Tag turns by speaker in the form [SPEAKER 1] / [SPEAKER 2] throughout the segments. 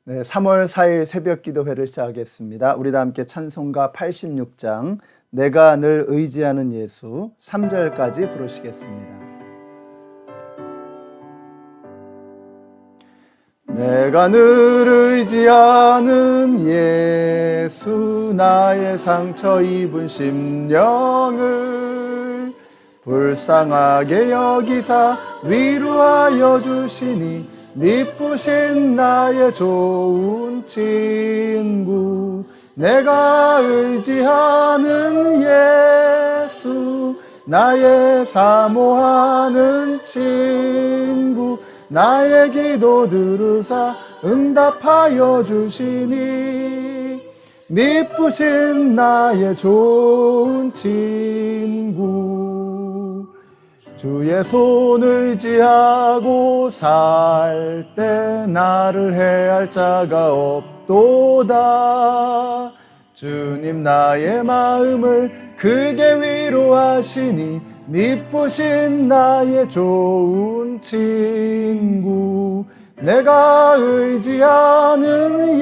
[SPEAKER 1] 네, 3월 4일 새벽 기도회를 시작하겠습니다. 우리 다 함께 찬송가 86장 내가 늘 의지하는 예수 3절까지 부르시겠습니다. 내가 늘 의지하는 예수 나의 상처 입은 심령을 불쌍하게 여기사 위로하여 주시니 미쁘신 나의 좋은 친구 내가 의지하는 예수 나의 사모하는 친구 나의 기도 들으사 응답하여 주시니 미쁘신 나의 좋은 친구 주의 손 의지하고 살 때 나를 해할 자가 없도다. 주님 나의 마음을 크게 위로하시니 미쁘신 나의 좋은 친구 내가 의지하는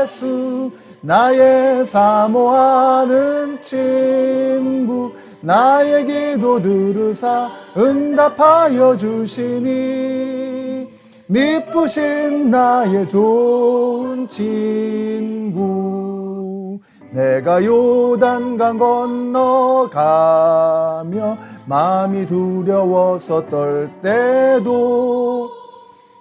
[SPEAKER 1] 예수 나의 사모하는 친구 나의 기도 들으사 응답하여 주시니 미쁘신 나의 좋은 친구 내가 요단강 건너가며 마음이 두려워서 떨 때도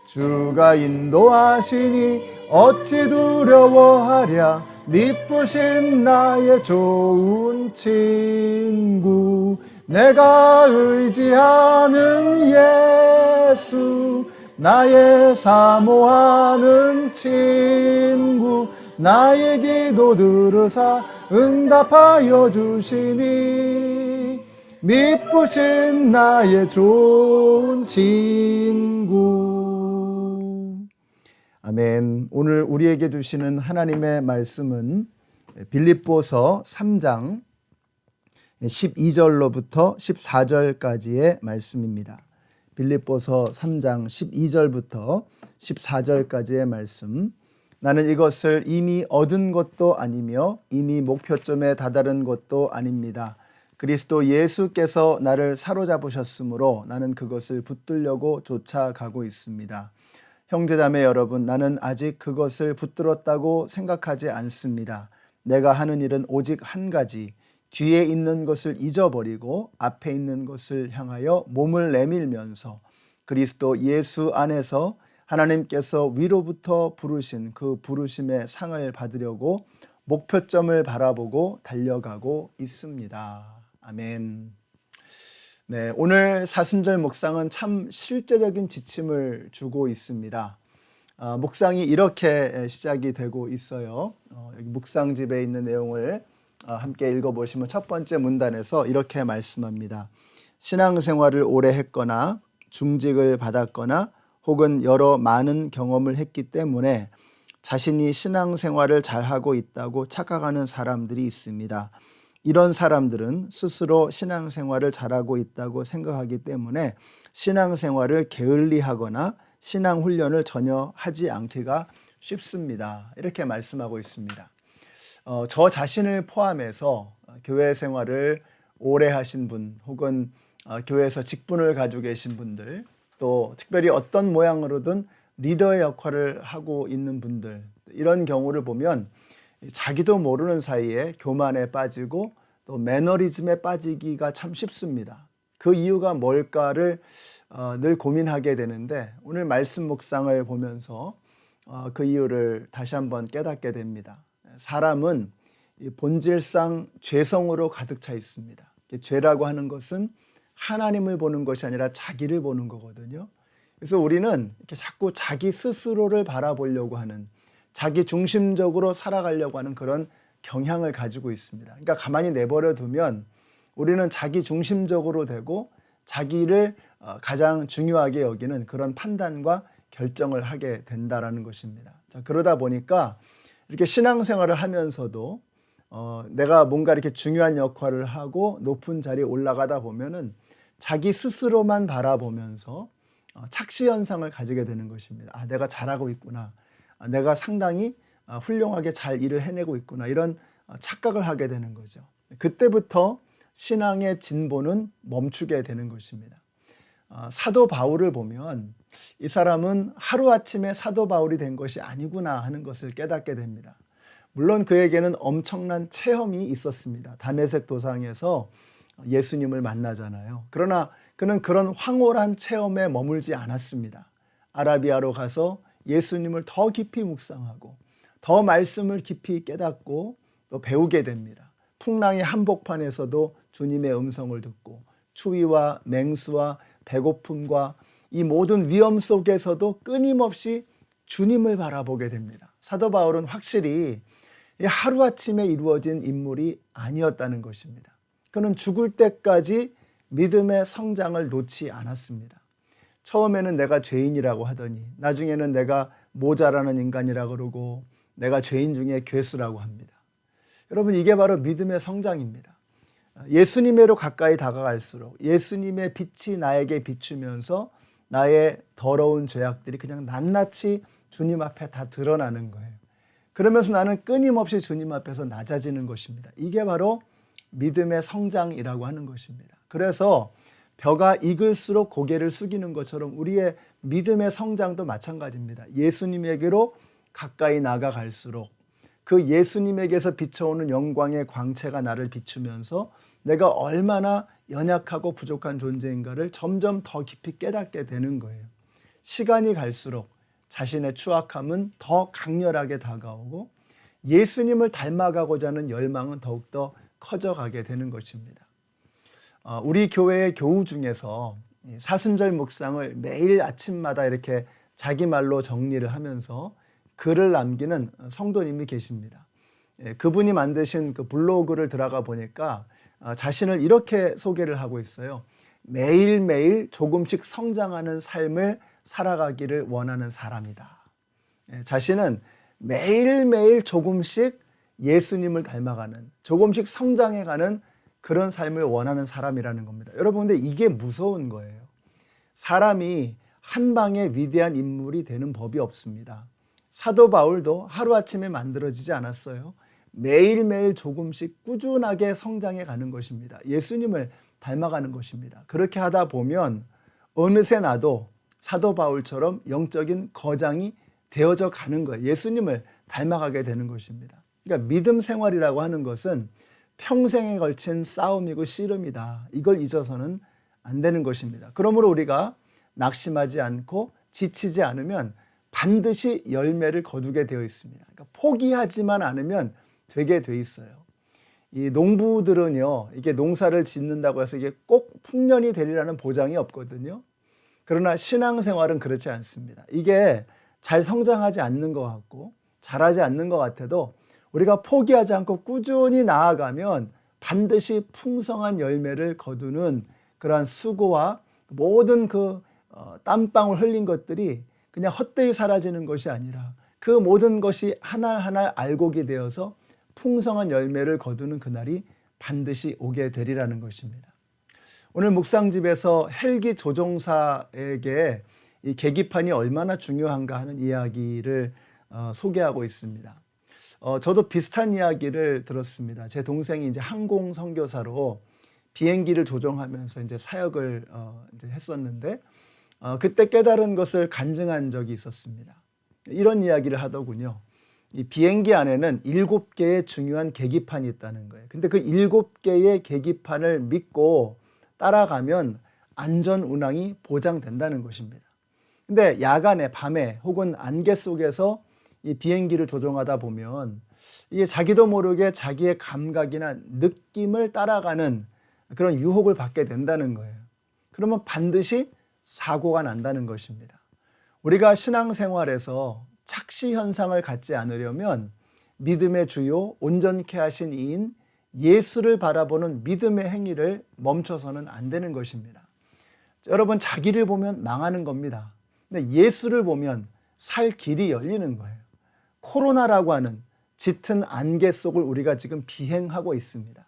[SPEAKER 1] 주가 인도하시니 어찌 두려워하랴 미쁘신 나의 좋은 친구 내가 의지하는 예수 나의 사모하는 친구 나의 기도 들으사 응답하여 주시니 미쁘신 나의 좋은 친구 아멘. 오늘 우리에게 주시는 하나님의 말씀은 빌립보서 3장 12절로부터 14절까지의 말씀입니다. 빌립보서 3장 12절부터 14절까지의 말씀. 나는 이것을 이미 얻은 것도 아니며 이미 목표점에 다다른 것도 아닙니다. 그리스도 예수께서 나를 사로잡으셨으므로 나는 그것을 붙들려고 쫓아가고 있습니다. 형제자매 여러분, 나는 아직 그것을 붙들었다고 생각하지 않습니다. 내가 하는 일은 오직 한 가지, 뒤에 있는 것을 잊어버리고 앞에 있는 것을 향하여 몸을 내밀면서 그리스도 예수 안에서 하나님께서 위로부터 부르신 그 부르심의 상을 받으려고 목표점을 바라보고 달려가고 있습니다. 아멘. 네, 오늘 사순절 묵상은 참 실제적인 지침을 주고 있습니다. 묵상이 이렇게 시작이 되고 있어요. 여기 묵상집에 있는 내용을 함께 읽어보시면 첫 번째 문단에서 이렇게 말씀합니다. 신앙생활을 오래 했거나 중직을 받았거나 혹은 여러 많은 경험을 했기 때문에 자신이 신앙생활을 잘하고 있다고 착각하는 사람들이 있습니다. 이런 사람들은 스스로 신앙생활을 잘하고 있다고 생각하기 때문에 신앙생활을 게을리하거나 신앙훈련을 전혀 하지 않기가 쉽습니다. 이렇게 말씀하고 있습니다. 저 자신을 포함해서 교회 생활을 오래 하신 분 혹은 교회에서 직분을 가지고 계신 분들 또 특별히 어떤 모양으로든 리더의 역할을 하고 있는 분들 이런 경우를 보면 자기도 모르는 사이에 교만에 빠지고 또 매너리즘에 빠지기가 참 쉽습니다. 그 이유가 뭘까를 늘 고민하게 되는데 오늘 말씀 묵상을 보면서 그 이유를 다시 한번 깨닫게 됩니다. 사람은 본질상 죄성으로 가득 차 있습니다. 죄라고 하는 것은 하나님을 보는 것이 아니라 자기를 보는 거거든요. 그래서 우리는 이렇게 자꾸 자기 스스로를 바라보려고 하는 자기 중심적으로 살아가려고 하는 그런 경향을 가지고 있습니다. 그러니까 가만히 내버려 두면 우리는 자기 중심적으로 되고 자기를 가장 중요하게 여기는 그런 판단과 결정을 하게 된다라는 것입니다. 자, 그러다 보니까 이렇게 신앙생활을 하면서도 내가 뭔가 이렇게 중요한 역할을 하고 높은 자리에 올라가다 보면은 자기 스스로만 바라보면서 착시 현상을 가지게 되는 것입니다. 내가 잘하고 있구나. 내가 상당히 훌륭하게 잘 일을 해내고 있구나, 이런 착각을 하게 되는 거죠. 그때부터 신앙의 진보는 멈추게 되는 것입니다. 사도 바울을 보면 이 사람은 하루아침에 사도 바울이 된 것이 아니구나 하는 것을 깨닫게 됩니다. 물론 그에게는 엄청난 체험이 있었습니다. 다메섹 도상에서 예수님을 만나잖아요. 그러나 그는 그런 황홀한 체험에 머물지 않았습니다. 아라비아로 가서 예수님을 더 깊이 묵상하고 더 말씀을 깊이 깨닫고 또 배우게 됩니다. 풍랑의 한복판에서도 주님의 음성을 듣고 추위와 맹수와 배고픔과 이 모든 위험 속에서도 끊임없이 주님을 바라보게 됩니다. 사도 바울은 확실히 하루아침에 이루어진 인물이 아니었다는 것입니다. 그는 죽을 때까지 믿음의 성장을 놓지 않았습니다. 처음에는 내가 죄인이라고 하더니 나중에는 내가 모자라는 인간이라고 그러고 내가 죄인 중에 괴수라고 합니다. 여러분, 이게 바로 믿음의 성장입니다. 예수님으로 가까이 다가갈수록 예수님의 빛이 나에게 비추면서 나의 더러운 죄악들이 그냥 낱낱이 주님 앞에 다 드러나는 거예요. 그러면서 나는 끊임없이 주님 앞에서 낮아지는 것입니다. 이게 바로 믿음의 성장이라고 하는 것입니다. 그래서 벼가 익을수록 고개를 숙이는 것처럼 우리의 믿음의 성장도 마찬가지입니다. 예수님에게로 가까이 나아갈수록 그 예수님에게서 비춰오는 영광의 광채가 나를 비추면서 내가 얼마나 연약하고 부족한 존재인가를 점점 더 깊이 깨닫게 되는 거예요. 시간이 갈수록 자신의 추악함은 더 강렬하게 다가오고 예수님을 닮아가고자 하는 열망은 더욱더 커져가게 되는 것입니다. 우리 교회의 교우 중에서 사순절 묵상을 매일 아침마다 이렇게 자기 말로 정리를 하면서 글을 남기는 성도님이 계십니다. 그분이 만드신 그 블로그를 들어가 보니까 자신을 이렇게 소개를 하고 있어요. 매일매일 조금씩 성장하는 삶을 살아가기를 원하는 사람이다. 자신은 매일매일 조금씩 예수님을 닮아가는, 조금씩 성장해가는 그런 삶을 원하는 사람이라는 겁니다. 여러분, 근데 이게 무서운 거예요. 사람이 한 방에 위대한 인물이 되는 법이 없습니다. 사도 바울도 하루아침에 만들어지지 않았어요. 매일매일 조금씩 꾸준하게 성장해 가는 것입니다. 예수님을 닮아가는 것입니다. 그렇게 하다 보면 어느새 나도 사도 바울처럼 영적인 거장이 되어져 가는 거예요. 예수님을 닮아가게 되는 것입니다. 그러니까 믿음 생활이라고 하는 것은 평생에 걸친 싸움이고 씨름이다. 이걸 잊어서는 안 되는 것입니다. 그러므로 우리가 낙심하지 않고 지치지 않으면 반드시 열매를 거두게 되어 있습니다. 그러니까 포기하지만 않으면 되게 돼 있어요. 이 농부들은요, 이게 농사를 짓는다고 해서 이게 꼭 풍년이 되리라는 보장이 없거든요. 그러나 신앙생활은 그렇지 않습니다. 이게 잘 성장하지 않는 것 같고 잘하지 않는 것 같아도 우리가 포기하지 않고 꾸준히 나아가면 반드시 풍성한 열매를 거두는 그러한 수고와 모든 그 땀방울 흘린 것들이 그냥 헛되이 사라지는 것이 아니라 그 모든 것이 하나하나 알곡이 되어서 풍성한 열매를 거두는 그날이 반드시 오게 되리라는 것입니다. 오늘 묵상집에서 헬기 조종사에게 이 계기판이 얼마나 중요한가 하는 이야기를 소개하고 있습니다. 저도 비슷한 이야기를 들었습니다. 제 동생이 이제 항공 선교사로 비행기를 조종하면서 이제 사역을 이제 했었는데 그때 깨달은 것을 간증한 적이 있었습니다. 이런 이야기를 하더군요. 이 비행기 안에는 7개의 중요한 계기판이 있다는 거예요. 근데 그 7개의 계기판을 믿고 따라가면 안전 운항이 보장된다는 것입니다. 근데 야간에, 밤에 혹은 안개 속에서 이 비행기를 조종하다 보면 이게 자기도 모르게 자기의 감각이나 느낌을 따라가는 그런 유혹을 받게 된다는 거예요. 그러면 반드시 사고가 난다는 것입니다. 우리가 신앙생활에서 착시 현상을 갖지 않으려면 믿음의 주요 온전케 하신 이인 예수를 바라보는 믿음의 행위를 멈춰서는 안 되는 것입니다. 여러분, 자기를 보면 망하는 겁니다. 근데 예수를 보면 살 길이 열리는 거예요. 코로나라고 하는 짙은 안개 속을 우리가 지금 비행하고 있습니다.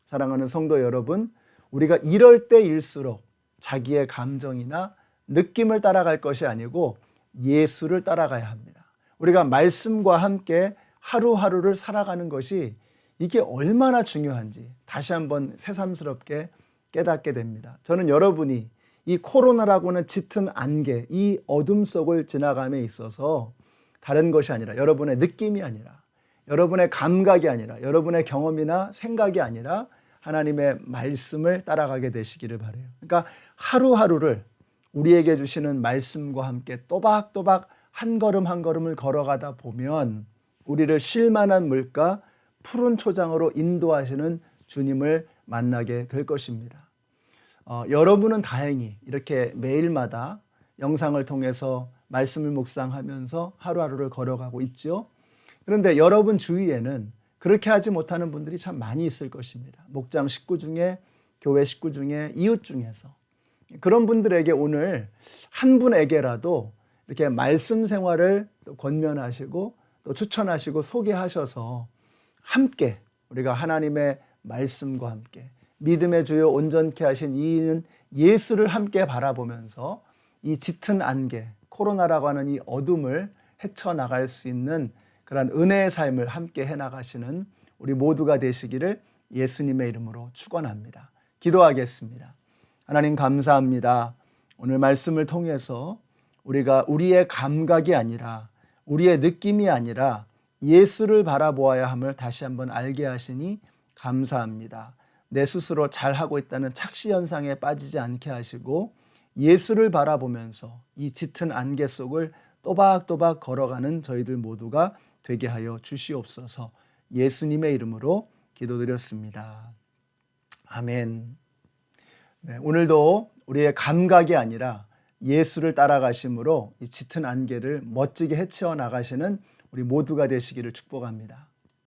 [SPEAKER 1] 사랑하는 성도 여러분, 우리가 이럴 때일수록 자기의 감정이나 느낌을 따라갈 것이 아니고 예수를 따라가야 합니다. 우리가 말씀과 함께 하루하루를 살아가는 것이 이게 얼마나 중요한지 다시 한번 새삼스럽게 깨닫게 됩니다. 저는 여러분이 이 코로나라고는 짙은 안개, 이 어둠 속을 지나감에 있어서 다른 것이 아니라, 여러분의 느낌이 아니라, 여러분의 감각이 아니라, 여러분의 경험이나 생각이 아니라 하나님의 말씀을 따라가게 되시기를 바라요. 그러니까 하루하루를 우리에게 주시는 말씀과 함께 또박또박 한 걸음 한 걸음을 걸어가다 보면 우리를 쉴만한 물가 푸른 초장으로 인도하시는 주님을 만나게 될 것입니다. 여러분은 다행히 이렇게 매일마다 영상을 통해서 말씀을 묵상하면서 하루하루를 걸어가고 있죠. 그런데 여러분 주위에는 그렇게 하지 못하는 분들이 참 많이 있을 것입니다. 목장 식구 중에, 교회 식구 중에, 이웃 중에서. 그런 분들에게 오늘 한 분에게라도 이렇게 말씀 생활을 또 권면하시고 또 추천하시고 소개하셔서 함께 우리가 하나님의 말씀과 함께 믿음의 주요 온전케 하신 이인 예수를 함께 바라보면서 이 짙은 안개, 코로나라고 하는 이 어둠을 헤쳐나갈 수 있는 그런 은혜의 삶을 함께 해나가시는 우리 모두가 되시기를 예수님의 이름으로 축원합니다. 기도하겠습니다. 하나님 감사합니다. 오늘 말씀을 통해서 우리가 우리의 감각이 아니라, 우리의 느낌이 아니라 예수를 바라보아야 함을 다시 한번 알게 하시니 감사합니다. 내 스스로 잘하고 있다는 착시 현상에 빠지지 않게 하시고 예수를 바라보면서 이 짙은 안개 속을 또박또박 걸어가는 저희들 모두가 되게 하여 주시옵소서. 예수님의 이름으로 기도드렸습니다. 아멘. 네, 오늘도 우리의 감각이 아니라 예수를 따라가심으로 이 짙은 안개를 멋지게 헤쳐 나가시는 우리 모두가 되시기를 축복합니다.